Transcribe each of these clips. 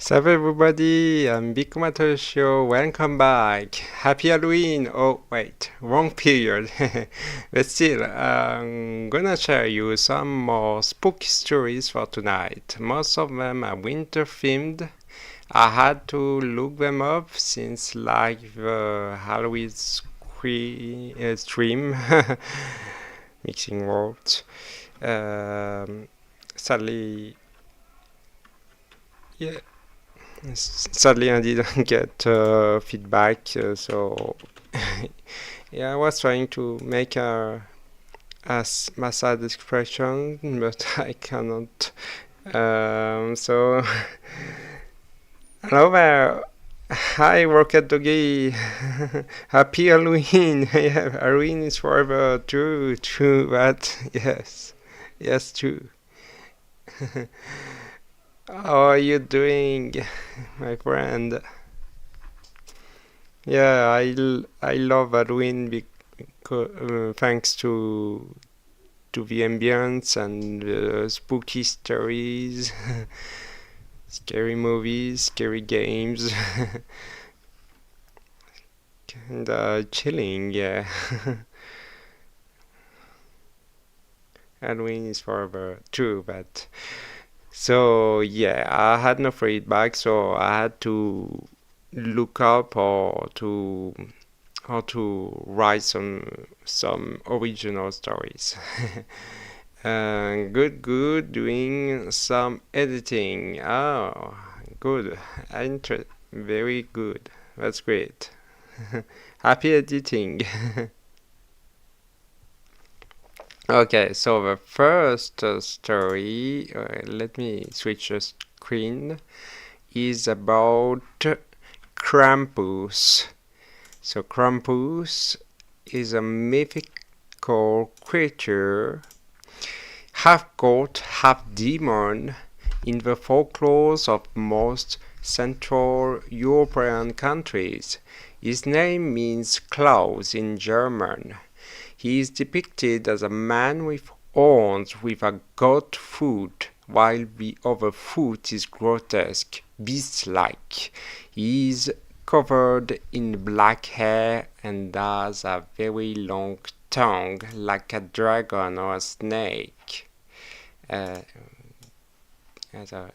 Sup everybody, I'm Toshio. Welcome back. Happy Halloween! Oh wait, wrong period. But still, I'm gonna share you some more spooky stories for tonight. Most of them are winter themed. I had to look them up since like the Halloween stream, mixing words. Sadly, yeah. Sadly, I didn't get feedback, so yeah, I was trying to make my sad expression, but I cannot. So, hello there. Hi, Rocket Doggy. Happy Halloween. Yeah, Halloween is forever. True, but yes, true. How are you doing, my friend? Yeah, I love Halloween because thanks to the ambience and spooky stories, scary movies, scary games, and chilling. Yeah, Halloween is forever true, but so yeah, I had no feedback, so I had to look up or to how to write some original stories. Good. Doing some editing. Oh, good. Very good. That's great. Happy editing. Okay, so the first story, let me switch the screen, is about Krampus. So Krampus is a mythical creature, half god, half demon, in the folklores of most Central European countries. His name means clouds in German. He is depicted as a man with horns with a goat foot, while the other foot is grotesque, beast-like. He is covered in black hair and has a very long tongue like a dragon or a snake. As a,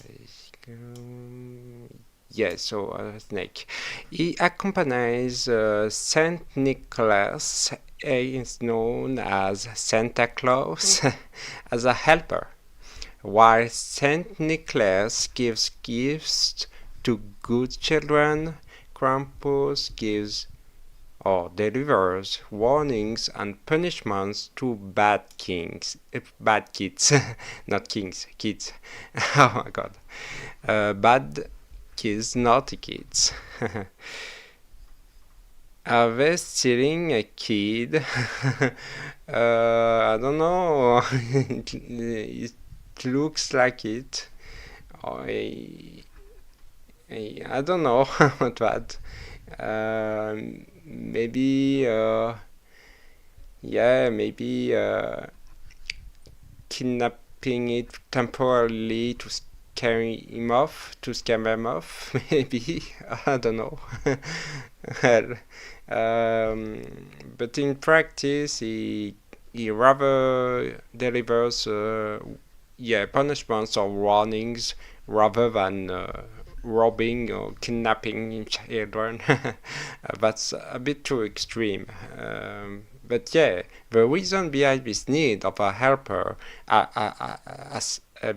so a snake. He accompanies Saint Nicholas, is known as Santa Claus, as a helper, while Saint Nicholas gives gifts to good children. Krampus gives or delivers warnings and punishments to bad kids, not kings, kids. Oh my god, bad kids, naughty kids. Are they stealing a kid? I don't know. It looks like it. I don't know about that. Maybe, maybe kidnapping it temporarily to scare them off. Maybe, I don't know. But in practice, he rather delivers punishments or warnings rather than robbing or kidnapping children. That's a bit too extreme. But yeah, the reason behind this need of a helper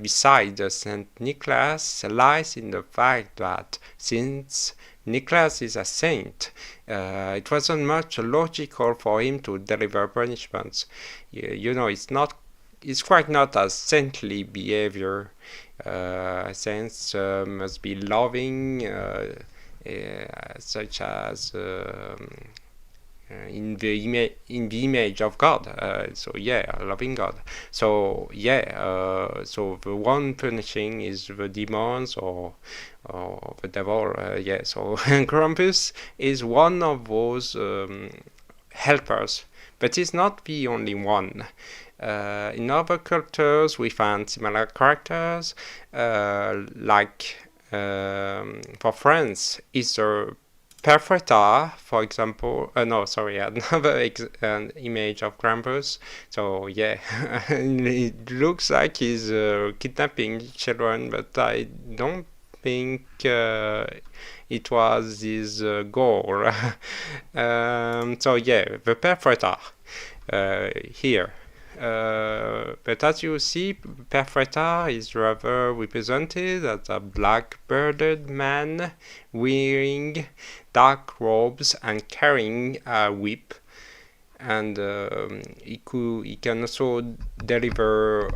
besides St. Nicholas lies in the fact that since Nicholas is a saint, it wasn't much logical for him to deliver punishments. It's quite not a saintly behavior. Saints must be loving, such as in the image of God. A loving God. So the one punishing is the demons or the devil. So Krampus is one of those helpers, but he's not the only one. In other cultures, we find similar characters, like For France, is a perforator, for example. No, sorry, another an image of Krampus. So yeah, it looks like he's kidnapping children, but I don't think it was his goal. So yeah, the perforator here. But as you see, perforator is rather represented as a black-bearded man wearing dark robes and carrying a whip, and he can also deliver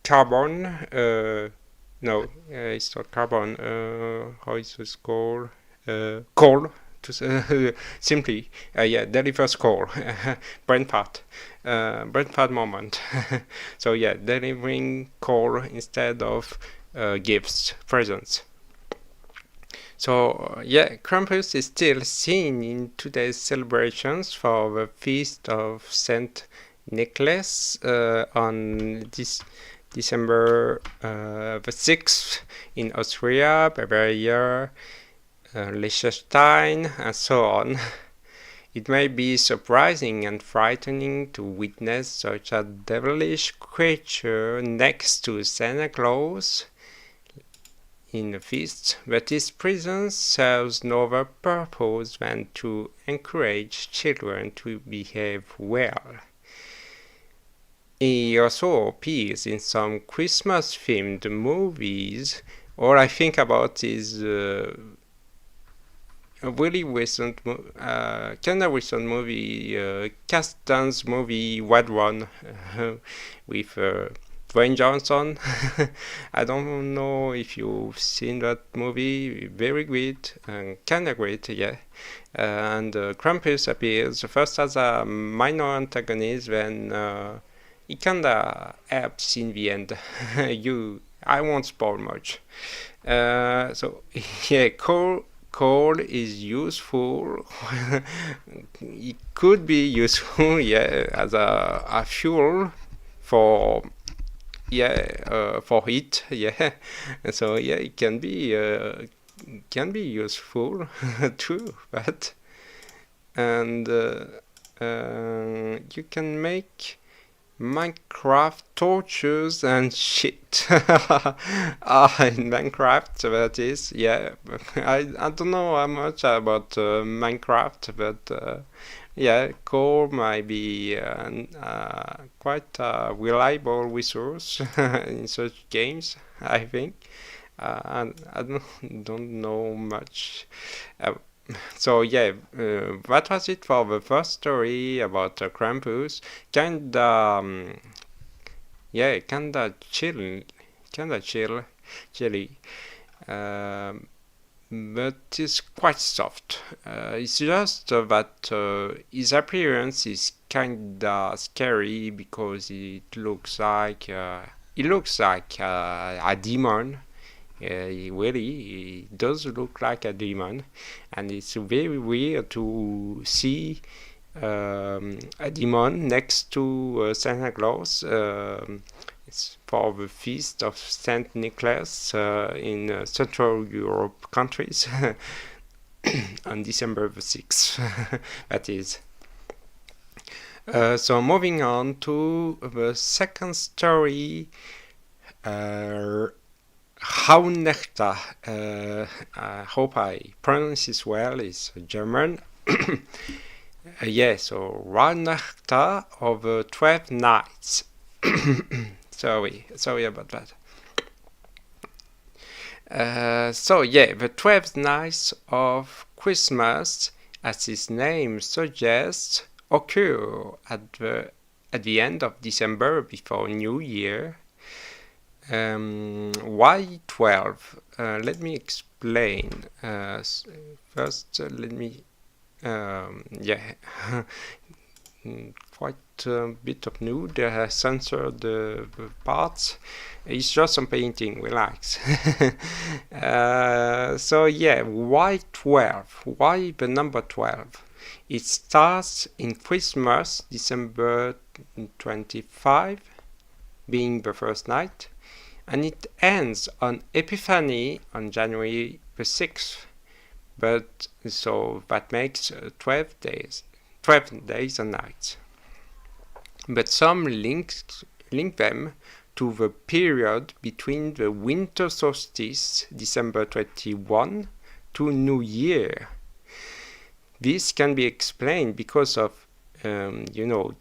carbon. No, it's not carbon. How is this called? Coal. Simply, yeah, delivers coal. brain part moment. So yeah, delivering coal instead of gifts, presents. So yeah, Krampus is still seen in today's celebrations for the feast of Saint Nicholas on this December the 6th in Austria, Bavaria, Liechtenstein, and so on. It may be surprising and frightening to witness such a devilish creature next to Santa Claus in the feast, but his presence serves no other purpose than to encourage children to behave well. He also appears in some Christmas-themed movies. All I think about is a really recent, kind of recent movie, cast dance movie, Wild One, with Dwayne Johnson. I don't know if you've seen that movie. Very great, kind of great, yeah. And Krampus appears first as a minor antagonist, then he kinda helps in the end. I won't spoil much. So yeah, coal is useful. It could be useful, yeah, as a fuel for for heat, yeah. So yeah, it can be useful too, but and you can make Minecraft torches and shit. In Minecraft, that is, yeah. I don't know how much about Minecraft, but yeah, coal might be quite a reliable resource in such games, I think. And I don't know much. So yeah, that was it for the first story about Krampus. Yeah, chilly, but it's quite soft. It's just that his appearance is kinda scary because it looks like a demon. He does look like a demon, and it's very weird to see a demon next to Santa Claus. It's for the feast of Saint Nicholas in Central Europe countries on December the 6th. That is. So moving on to the second story. Rauhnächte, I hope I pronounce this well, is German. Yeah, so Rauhnächte of 12 nights. Sorry about that. So yeah, the 12 nights of Christmas, as its name suggests, occur at the end of December before New Year. Why 12? Let me explain. First, let me, quite a bit of nude. Censored the parts. It's just some painting. Relax. So yeah, why 12? Why the number 12? It starts in Christmas, December 25, being the first night. and it ends on Epiphany on January the 6th. But so that makes 12 days and nights. But some link them to the period between the winter solstice, December 21, to New Year. This can be explained because of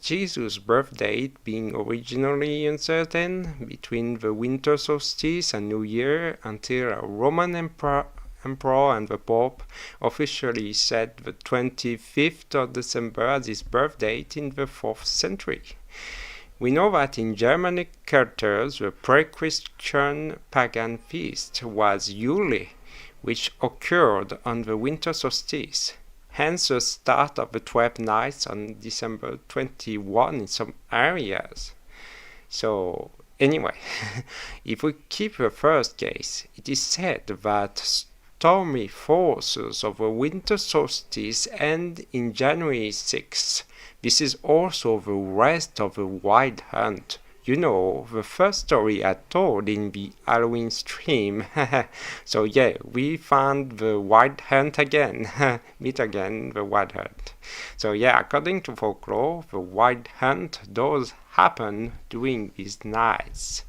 Jesus' birth date being originally uncertain between the winter solstice and New Year until a Roman emperor and the Pope officially set the 25th of December as his birth date in the 4th century. We know that in Germanic cultures the pre-Christian pagan feast was Yule, which occurred on the winter solstice. Hence the start of the 12 nights on December 21 in some areas. So anyway, if we keep the first case, it is said that stormy forces of the winter solstice end in January 6. This is also the rest of the wild hunt. The first story I told in the Halloween stream. So yeah, we found the wild hunt again. Meet again the wild hunt. So yeah, according to folklore, the wild hunt does happen during these nights.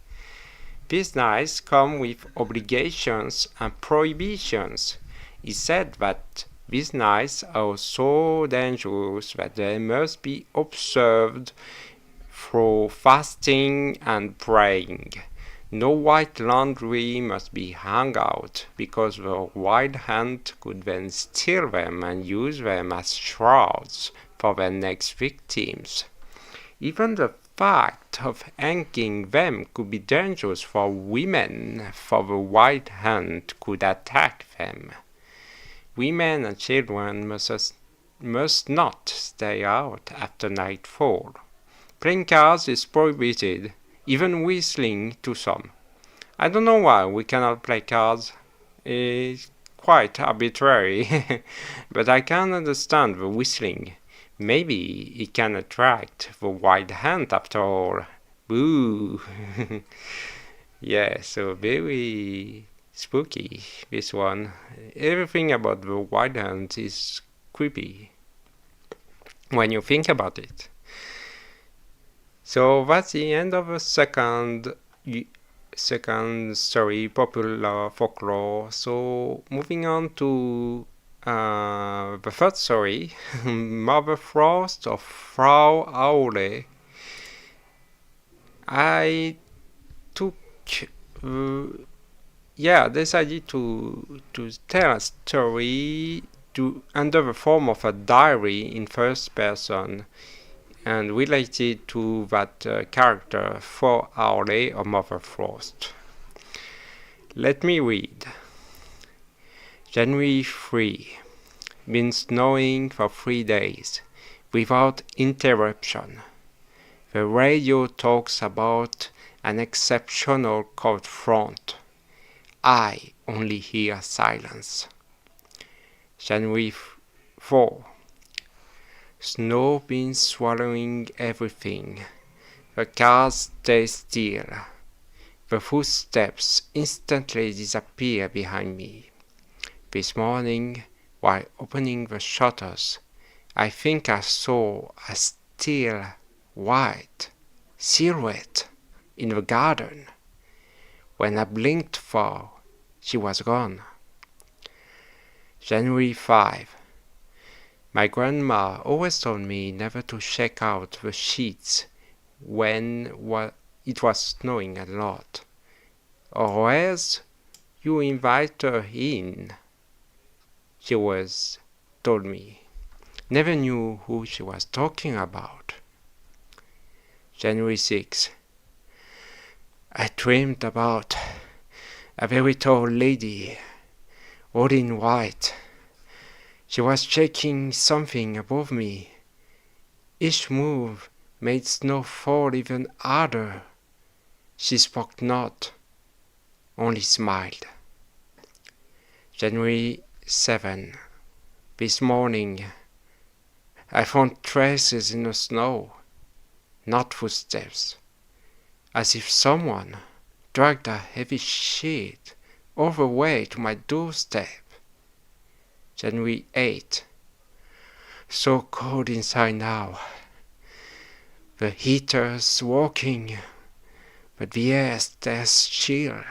These nights come with obligations and prohibitions. It's said that these nights are so dangerous that they must be observed through fasting and praying. No white laundry must be hung out, because the wild hunt could then steal them and use them as shrouds for their next victims. Even the fact of hanging them could be dangerous for women, for the wild hunt could attack them. Women and children must not stay out after nightfall. Playing cards is prohibited, even whistling to some. I don't know why we cannot play cards. It's quite arbitrary, but I can understand the whistling. Maybe it can attract the wild hunt after all. Boo! Yeah, so very spooky, this one. Everything about the wild hunt is creepy when you think about it. So that's the end of the second story, popular folklore. So moving on to the third story, Mother Frost of Frau Holle. I decided to tell a story under the form of a diary in first person, and related to that character, Frau Holle or Mother Frost. Let me read. January 3. Been snowing for 3 days, without interruption. The radio talks about an exceptional cold front. I only hear silence. January 4. Snow been swallowing everything. The cars stay still. The footsteps instantly disappear behind me. This morning, while opening the shutters, I think I saw a still white silhouette in the garden. When I blinked for, she was gone. January 5. My grandma always told me never to check out the sheets when it was snowing a lot, or else you invite her in. She always told me. Never knew who she was talking about. January 6. I dreamed about a very tall lady, all in white. She was shaking something above me. Each move made snow fall even harder. She spoke not, only smiled. January 7. This morning, I found traces in the snow, not footsteps, as if someone dragged a heavy sheet all the way to my doorstep. January 8. So cold inside now. The heater's working, but the air stays chill.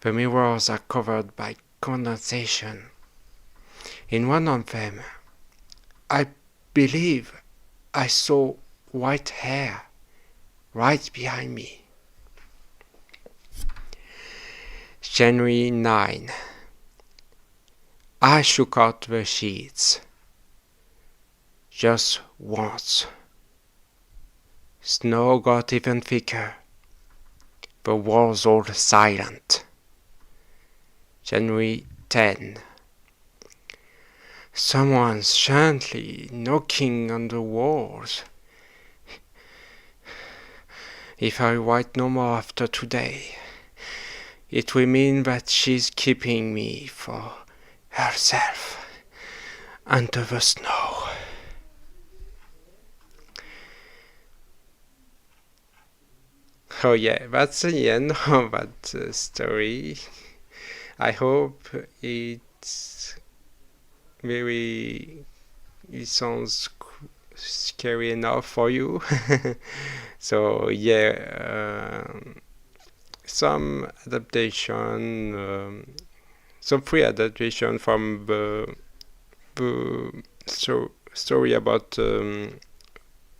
The mirrors are covered by condensation. In one of them, I believe I saw white hair right behind me. January 9. I shook out the sheets. Just once. Snow got even thicker. The walls all silent. January 10. Someone's gently knocking on the walls. If I write no more after today, it will mean that she's keeping me for herself under the snow. Oh yeah, that's the end of that story. I hope it sounds scary enough for you. So yeah, some adaptation, some free adaptation from the story about the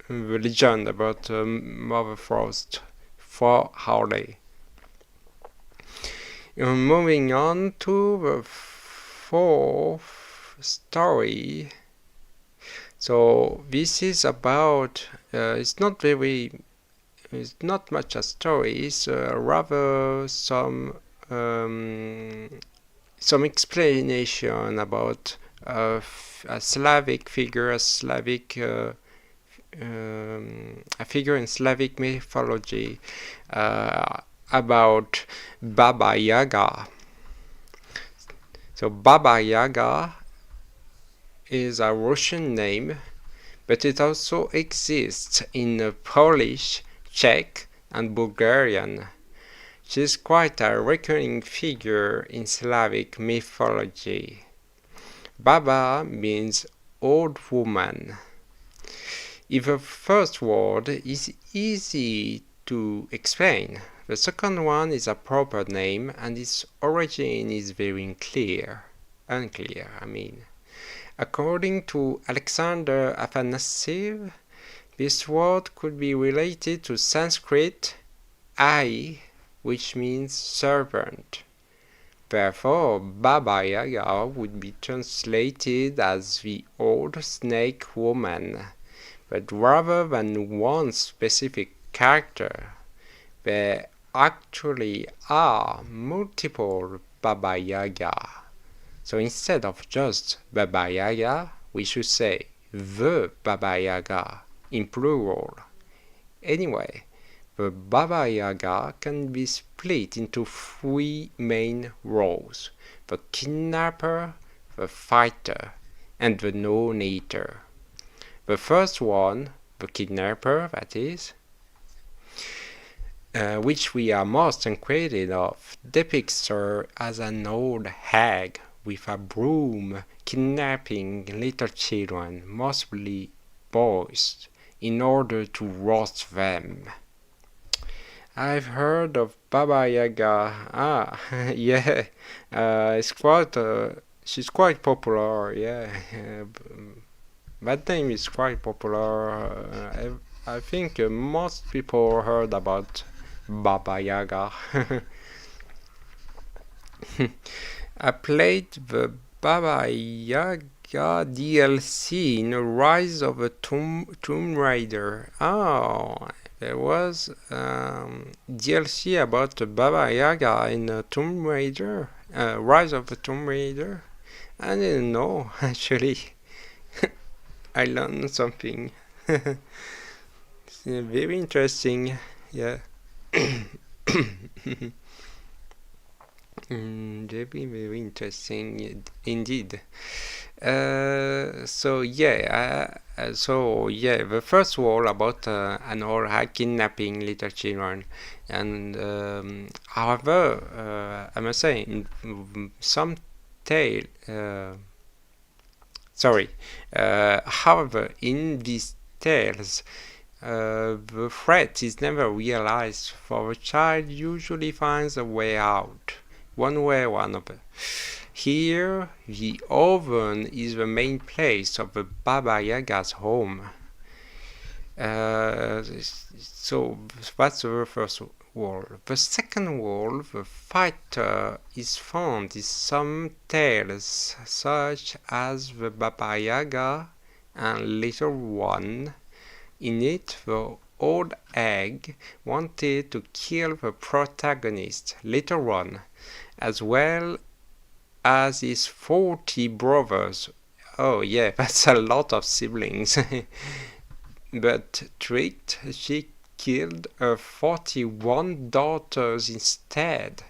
legend about Mother Frost for Holle. Moving on to the fourth story. So this is about it's not much a story. It's rather some explanation about a Slavic figure, a figure in Slavic mythology about Baba Yaga. So Baba Yaga is a Russian name, but it also exists in Polish, Czech, and Bulgarian. She's quite a recurring figure in Slavic mythology. Baba means old woman. If the first word is easy to explain, the second one is a proper name and its origin is very unclear. According to Alexander Afanassiev, this word could be related to Sanskrit ai, which means servant. Therefore, Baba Yaga would be translated as the old snake woman, but rather than one specific character, there actually are multiple Baba Yaga. So instead of just Baba Yaga, we should say the Baba Yaga in plural. Anyway, the Baba Yaga can be split into three main roles: the kidnapper, the fighter, and the narrator. The first one, the kidnapper, that is, which we are most acquainted of, depicts her as an old hag with a broom kidnapping little children, mostly boys, in order to roast them. I've heard of Baba Yaga. Yeah, she's quite popular. Yeah, that name is quite popular. I think most people heard about Baba Yaga. I played the Baba Yaga DLC in Rise of the Tomb Raider. Oh, there was DLC about the Baba Yaga in Tomb Raider, Rise of the Tomb Raider. I didn't know, actually. I learned something. It's very interesting, yeah. Very, very interesting indeed. The first wall about an old hag kidnapping little children, and however, I must say, in some tale, however, in these tales, the threat is never realized, for the child usually finds a way out, one way or another. Here, the oven is the main place of the Baba Yaga's home. So that's the first wall. The second wall, the fighter, is found in some tales, such as the Baba Yaga and Little One. In it, the old hag wanted to kill the protagonist, Little One, as well as his 40 brothers. Oh yeah, that's a lot of siblings. But tricked, she killed her 41 daughters instead.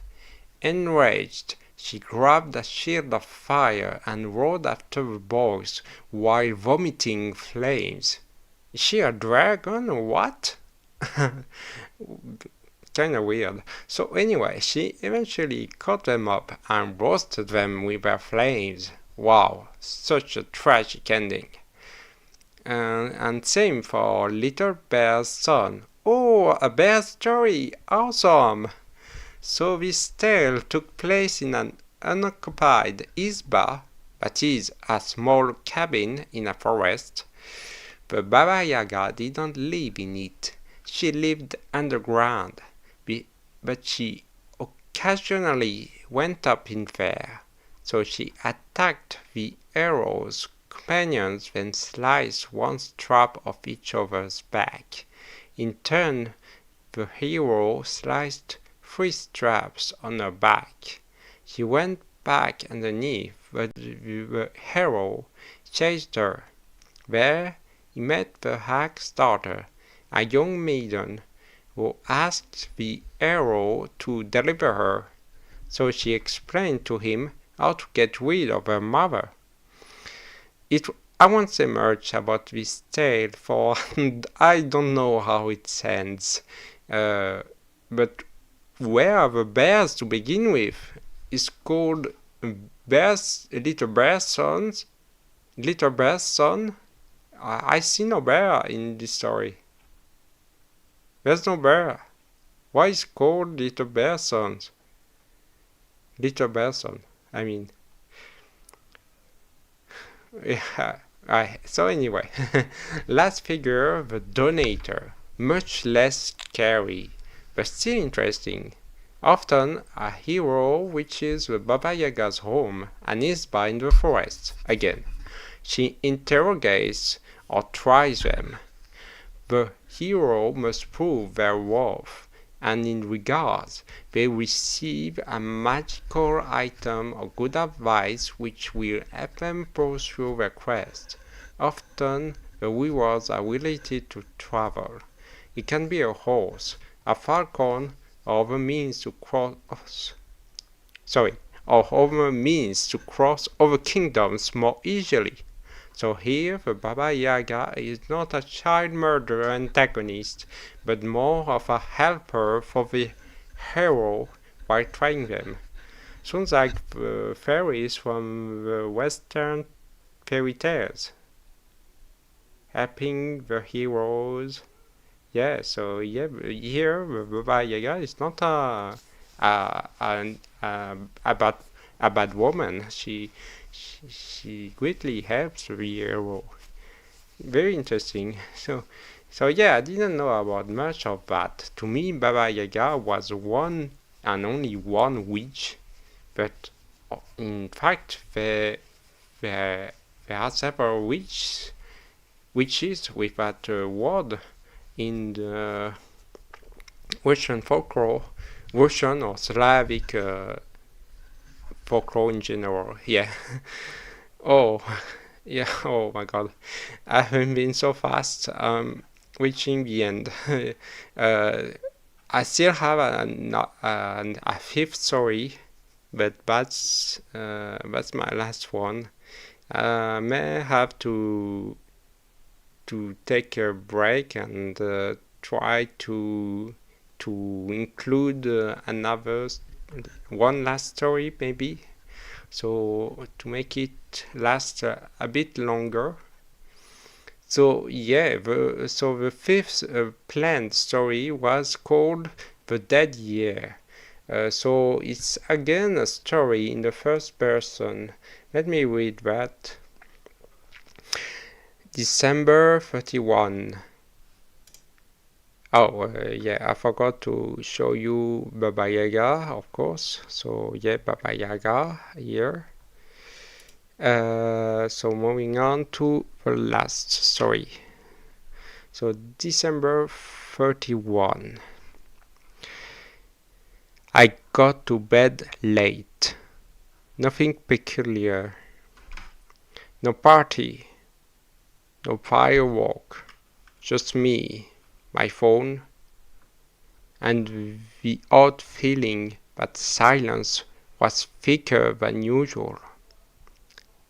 Enraged, she grabbed a shield of fire and rode after the boys while vomiting flames. Is she a dragon or what? Kinda weird. So anyway, she eventually cut them up and roasted them with her flames. Wow, such a tragic ending. And same for Little Bear's son. Oh, a bear story! Awesome! So this tale took place in an unoccupied isba, that is, a small cabin in a forest. The Baba Yaga didn't live in it. She lived underground, but she occasionally went up in there. So she attacked the hero's companions, then sliced one strap off each other's back. In turn, the hero sliced 3 straps on her back. She went back underneath, but the hero chased her. There he met the hag's daughter, a young maiden, who asked the hero to deliver her. So she explained to him how to get rid of her mother. I won't say much about this tale, for I don't know how it ends. But where are the bears to begin with? It's called Little Bear's Son. Little Bear's Son. I see no bear in this story. There's no bear. Why is it called Little Bear's Son? Little Bear's Son, I mean. Yeah. So anyway, last figure, the donator. Much less scary, but still interesting. Often a hero reaches the Baba Yaga's home and is by in the forest. Again, she interrogates or tries them. The hero must prove their worth, and in regards, they receive a magical item or good advice which will help them pursue their quest. Often, the rewards are related to travel. It can be a horse, a falcon, or other means to cross other kingdoms more easily. So here, the Baba Yaga is not a child murderer antagonist, but more of a helper for the hero while trying them. Sounds like the fairies from the Western fairy tales, helping the heroes. Yeah, so yeah, here the Baba Yaga is not a bad woman. She greatly helps the hero. Very interesting. So yeah, I didn't know about much of that. To me, Baba Yaga was one and only one witch, but in fact there are several witches with that word in the Russian folklore, Russian or Slavic folklore in general. Yeah. Oh, yeah. Oh my God, I haven't been so fast. Reaching the end. I still have a fifth story, but that's my last one. may have to take a break and try to include one last story maybe, so to make it last a bit longer. So yeah, the fifth planned story was called The Dead Year. So it's again a story in the first person. Let me read that. December 31. Oh, yeah, I forgot to show you Baba Yaga, of course. So yeah, Baba Yaga here. So moving on to the last story. So December 31. I got to bed late. Nothing peculiar. No party. No firework. Just me, my phone, and the odd feeling that silence was thicker than usual.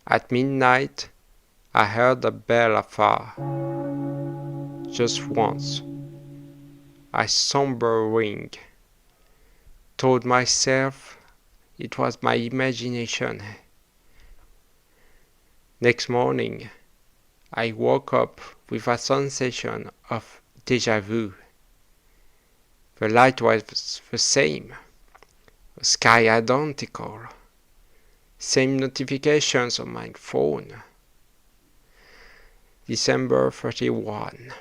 At midnight, I heard a bell afar. Just once. A somber ring. Told myself it was my imagination. Next morning, I woke up with a sensation of déjà vu. The light was the same, the sky identical, same notifications on my phone. December 31.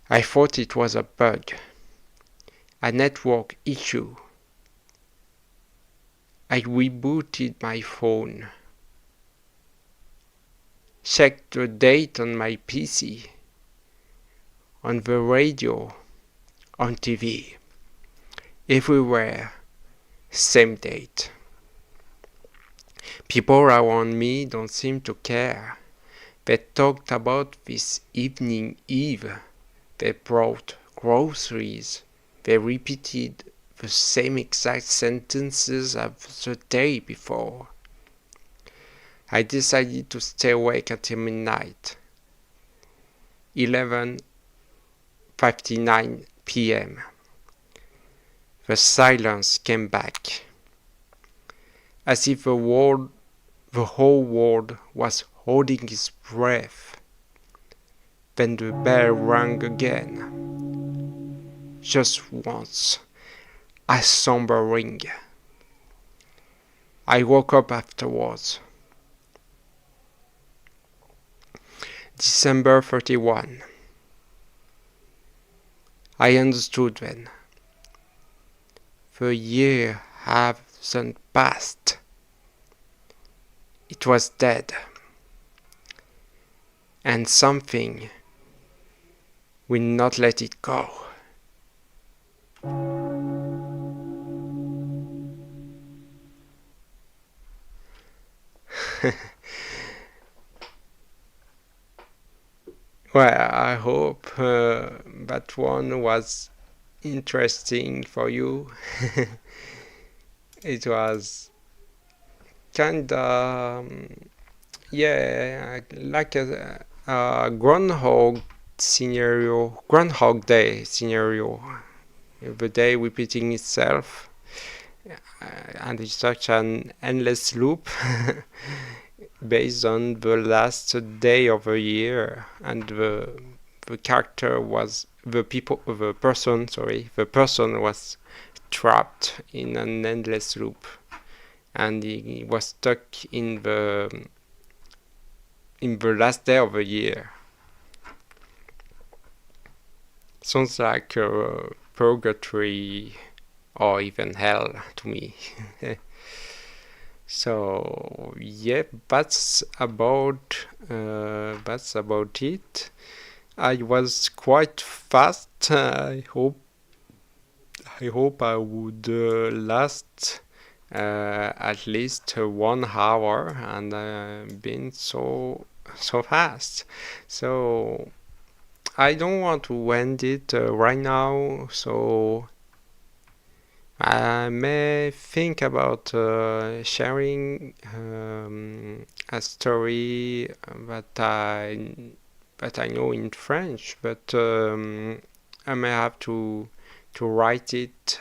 I thought it was a bug, a network issue. I rebooted my phone, checked the date on my PC, on the radio, on TV, everywhere, same date. People around me don't seem to care. They talked about this evening Eve. They brought groceries. They repeated the same exact sentences of the day before. I decided to stay awake until midnight. 11:59 p.m. The silence came back, as if the whole world was holding its breath. Then the bell rang again. Just once. A somber ring. I woke up afterwards. December 31. I understood then. The year hasn't passed. It was dead. And something will not let it go. Well, I hope that one was interesting for you. It was kinda, yeah, like a Groundhog Day scenario. The day repeating itself, and it's such an endless loop. Based on the last day of the year, and the character was the person was trapped in an endless loop, and he was stuck in the last day of the year. Sounds like purgatory or even hell to me. So yeah, that's about it. I was quite fast. I hope I would last at least 1 hour, and I've been so fast. So I don't want to end it right now. So I may think about sharing a story that I know in French, but I may have to write it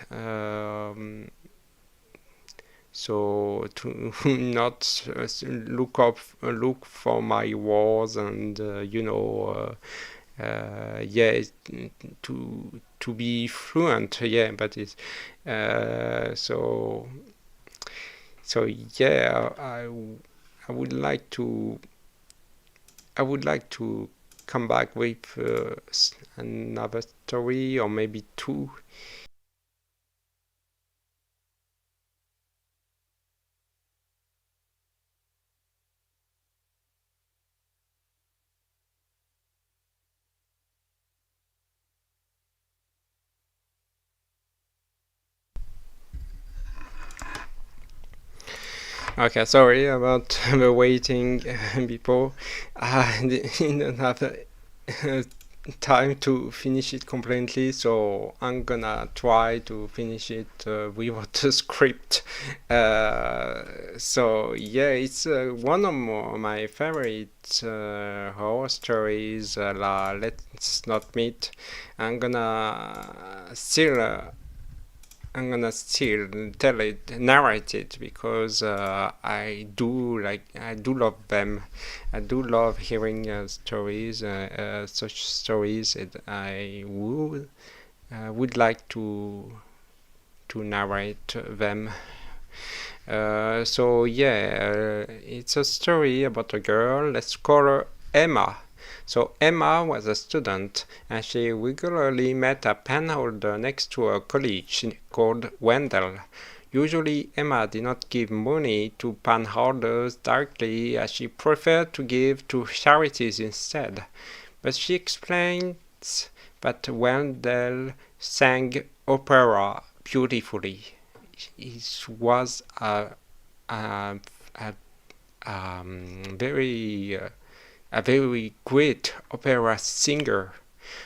so to not look for my words and yeah, to be fluent, yeah, but it's so yeah, I would like to come back with another story or maybe two. Okay, sorry about the waiting before. I didn't have time to finish it completely, so I'm gonna try to finish it without the script. So yeah, it's one of my favorite horror stories. Let's Not Meet. I'm gonna still. I'm gonna still narrate it because I do love them. I do love hearing stories, such stories that I would like to narrate them. So yeah, it's a story about a girl. Let's call her Emma. So Emma was a student, and she regularly met a panholder next to her college called Wendell. Usually, Emma did not give money to panholders directly, as she preferred to give to charities instead. But she explains that Wendell sang opera beautifully. He was a, a very a very great opera singer.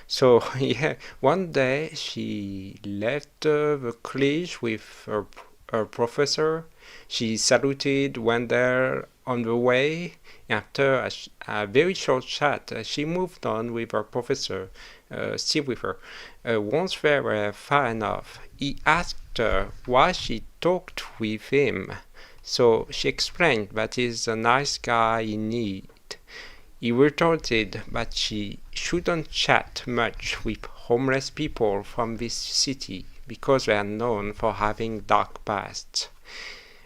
So yeah, one day she left the college with her professor. She saluted Wendell on the way. After a very short chat, she moved on with her professor, still with her. Once they were far enough, he asked her why she talked with him. So she explained that he's a nice guy in need. He retorted that she shouldn't chat much with homeless people from this city because they are known for having dark pasts.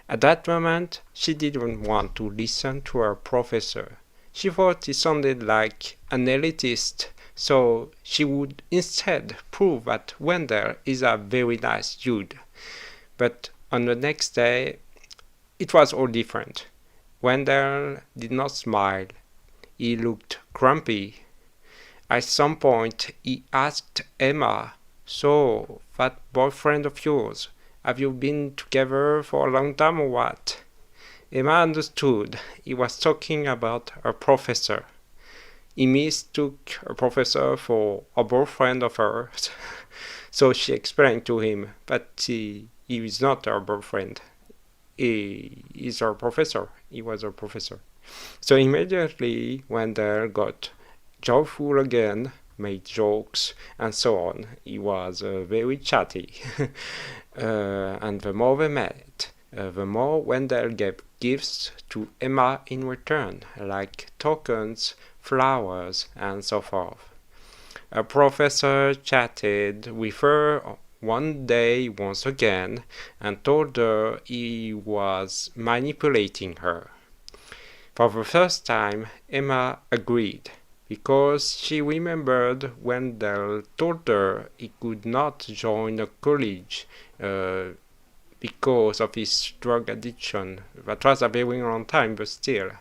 At that moment, she didn't want to listen to her professor. She thought he sounded like an elitist, so she would instead prove that Wendell is a very nice dude. But on the next day, it was all different. Wendell did not smile. He looked grumpy. At some point, he asked Emma, "So, that boyfriend of yours, have you been together for a long time or what?" Emma understood. He was talking about her professor. He mistook her professor for a boyfriend of hers. So she explained to him that he is not her boyfriend. He is her professor. He was her professor. So immediately Wendell got joyful again, made jokes, and so on. He was very chatty. And the more they met, the more Wendell gave gifts to Emma in return, like tokens, flowers, and so forth. A professor chatted with her one day once again and told her he was manipulating her. For the first time, Emma agreed, because she remembered Wendell told her he could not join a college because of his drug addiction. That was a very long time, but still.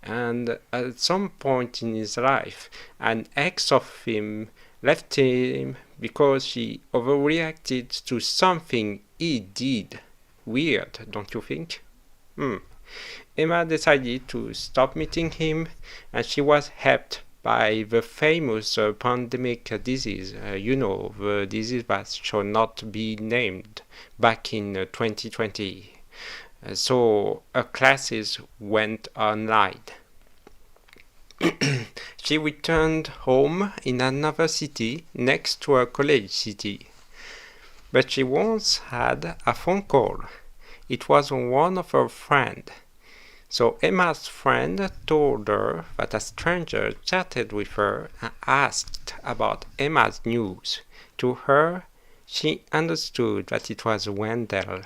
And at some point in his life, an ex of him left him because she overreacted to something he did. Weird, don't you think? Emma decided to stop meeting him, and she was helped by the famous pandemic disease. The disease that shall not be named back in 2020. So her classes went online. She returned home in another city next to her college city. But she once had a phone call. It was one of her friends. So Emma's friend told her that a stranger chatted with her and asked about Emma's news. To her, she understood that it was Wendell,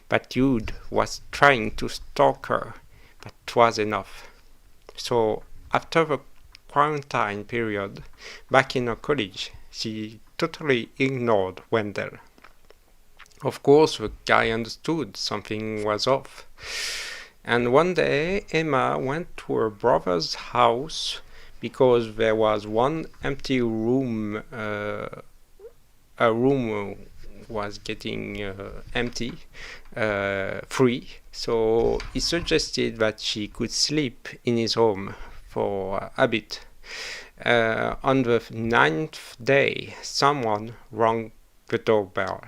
but Jude was trying to stalk her, but it was enough. So after the quarantine period, back in her college, she totally ignored Wendell. Of course, the guy understood something was off. And one day, Emma went to her brother's house because there was one empty room. A room was getting empty, free. So he suggested that she could sleep in his home for a bit. On the 9th day, someone rang the doorbell.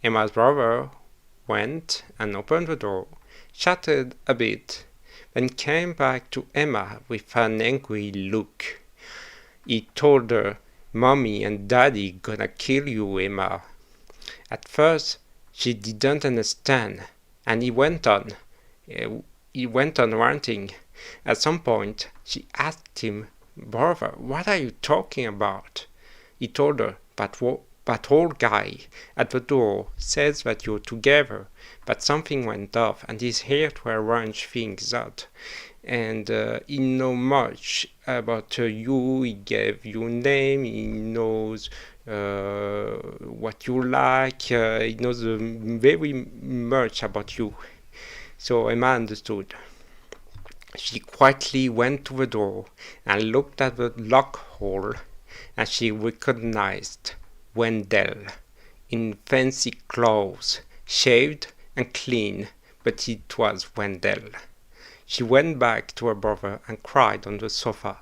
Emma's brother went and opened the door, chatted a bit, then came back to Emma with an angry look. He told her, "Mommy and Daddy gonna kill you, Emma." At first, she didn't understand, and he went on ranting. At some point, she asked him, "Brother, what are you talking about?" He told her, But old guy at the door says that you're together, but something went off and he's here to arrange things out. And he knows much about you. He gave you a name. He knows what you like. He knows very much about you. So Emma understood. She quietly went to the door and looked at the lock hole, and she recognized Wendell in fancy clothes, shaved and clean, but it was Wendell. She went back to her brother and cried on the sofa.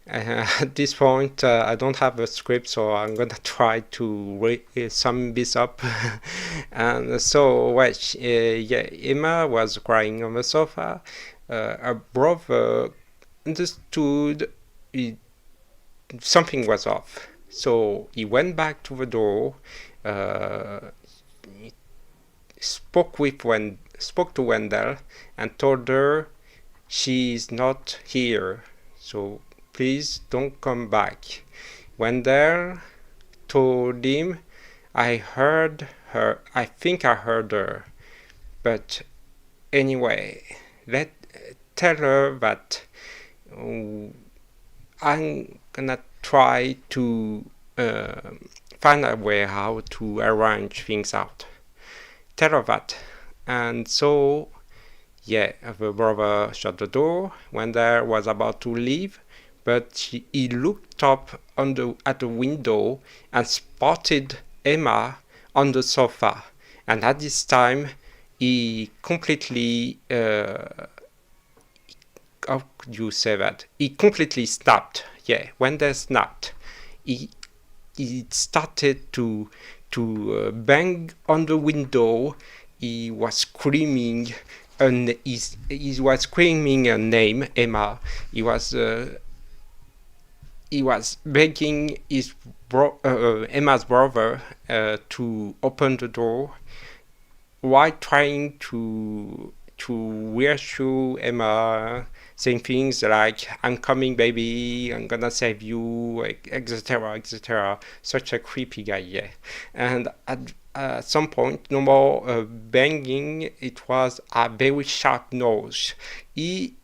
At this point, I don't have a script, so I'm gonna try to sum this up. And so, Emma was crying on the sofa. Her brother understood something was off. So he went back to the door, spoke to Wendell, and told her she's not here, so please don't come back. Wendell told him, I think I heard her, but anyway, tell her that I'm gonna try to find a way how to arrange things out. Tell her that. And so, the brother shut the door. Wendell was about to leave, but he looked up at the window and spotted Emma on the sofa. And at this time, he completely how could you say that? He completely snapped. Wendell snapped. He started to bang on the window. He was screaming, and he was screaming her name, Emma. He was begging Emma's brother to open the door, while trying to reassure Emma, saying things like, "I'm coming, baby, I'm gonna save you," etc., etc. Such a creepy guy, And at some point, no more banging. It was a very sharp noise. He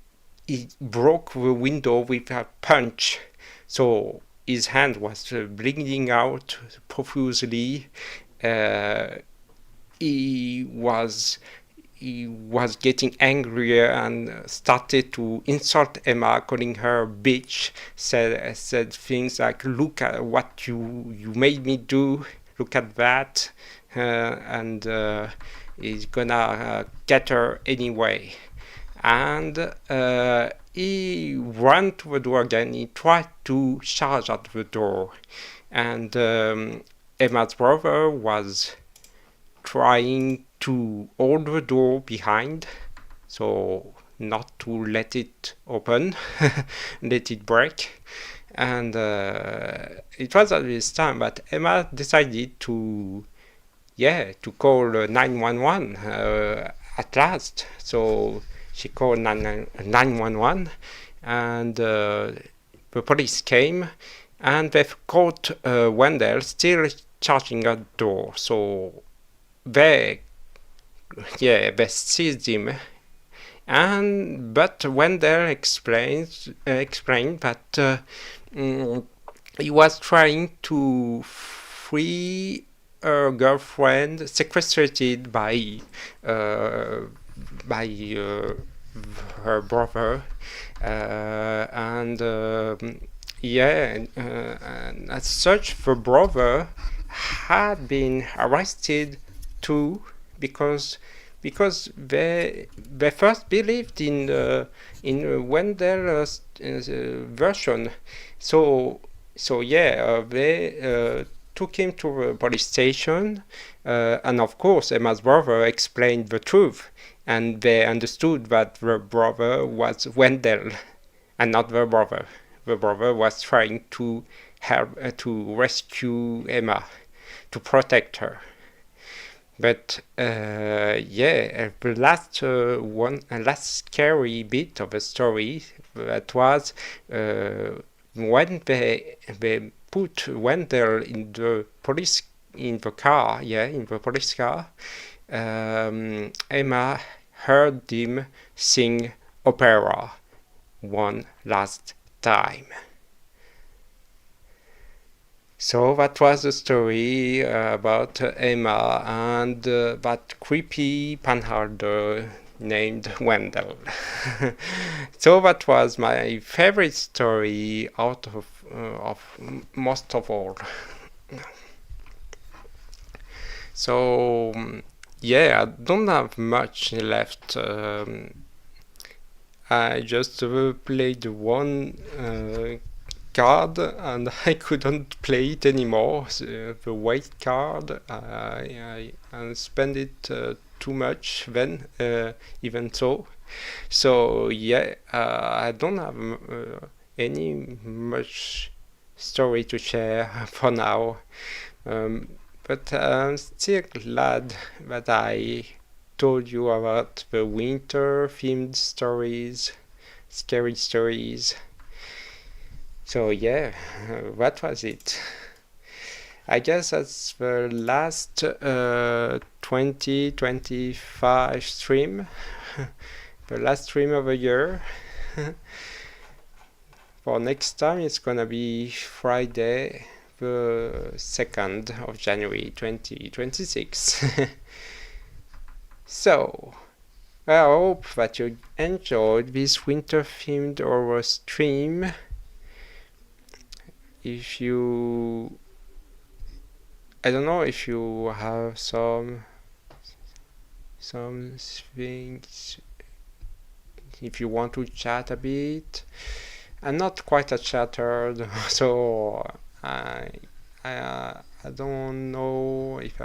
broke the window with a punch, so his hand was bleeding out profusely. He was getting angrier and started to insult Emma, calling her a bitch, said things like, "Look at what you made me do, look at that," and he's gonna get her anyway. And he ran to the door again. He tried to charge at the door, and Emma's brother was trying to hold the door behind, so not to let it open, let it break. And it was at this time that Emma decided to call 911 at last. So she called 911, and the police came, and they caught Wendell still charging at the door. So they seized him, but Wendell explained that he was trying to free her girlfriend sequestrated by her brother, and as such, the brother had been arrested too, because they first believed in Wendell's version. So they took him to the police station, and of course Emma's brother explained the truth, and they understood that the brother was Wendell and not the brother. The brother was trying to help to rescue Emma, to protect her. But the last scary bit of the story, that was when they put Wendell in the police car. Emma heard him sing opera one last time. So that was the story about Emma and that creepy panholder named Wendell. So that was my favorite story out of most of all. So I don't have much left. I just played one card, and I couldn't play it anymore. The white card, I spent it too much then, even so. So I don't have any much story to share for now. But I'm still glad that I told you about the winter themed stories, scary stories. So that was it. I guess that's the last 2025 stream, the last stream of the year. For next time, it's gonna be Friday, the 2nd of January 2026. So I hope that you enjoyed this winter themed horror stream. If you, I don't know if you have some things, if you want to chat a bit. I'm not quite a chatter, so I don't know if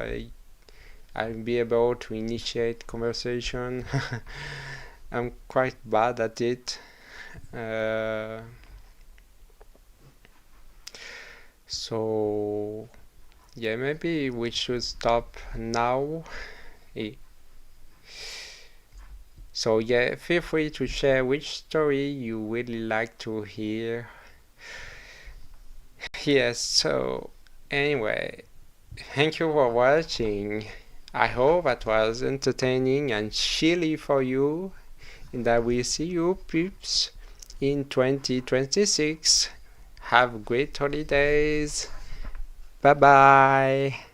I'll be able to initiate conversation. I'm quite bad at it. So maybe we should stop now. So feel free to share which story you really like to hear. Yes, so anyway, thank you for watching. I hope that was entertaining and chilly for you, and I will see you peeps in 2026. Have great holidays. Bye bye.